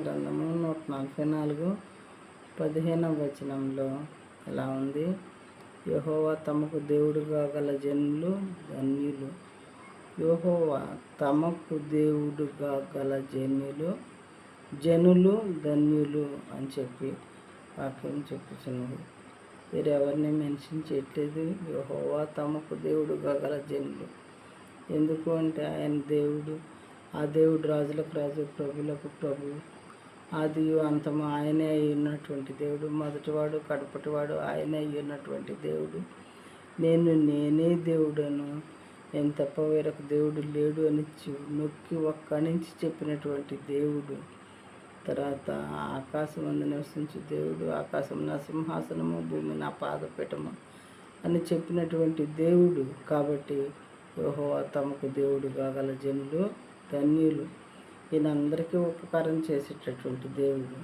గ్రంథము 144:15 ఎలా ఉంది? యెహోవా తమకు దేవుడుగా గల జనులు ధన్యులు. యెహోవా తమకు దేవుడుగా గల జనులు ధన్యులు అని చెప్పి వాక్యం చెప్పుచున్నది. వీరెవరిని మెన్షన్ చేయట్లేదు. యెహోవా తమకు దేవుడుగా గల జనులు. ఎందుకు అంటే ఆయన దేవుడు, ఆ దేవుడు రాజులకు రాజు, ప్రభులకు ప్రభు, ఆదియు అంతము ఆయనే అయి ఉన్నటువంటి దేవుడు, మొదటివాడు కడపటివాడు ఆయనే అయి ఉన్నటువంటి దేవుడు. నేనే దేవుడను, నేను తప్ప వేరొక దేవుడు లేడు అని నొక్కి ఒక్కడి నుంచి చెప్పినటువంటి దేవుడు. తర్వాత ఆకాశం అందు నివసించు దేవుడు, ఆకాశం నా సింహాసనము, భూమి నా పాదపీఠము అని చెప్పినటువంటి దేవుడు. కాబట్టి యెహోవా తమకు దేవుడుగా గల జనులు ధన్యులు. ఈయన అందరికీ ఉపకారం చేసేటటువంటి దేవుడు.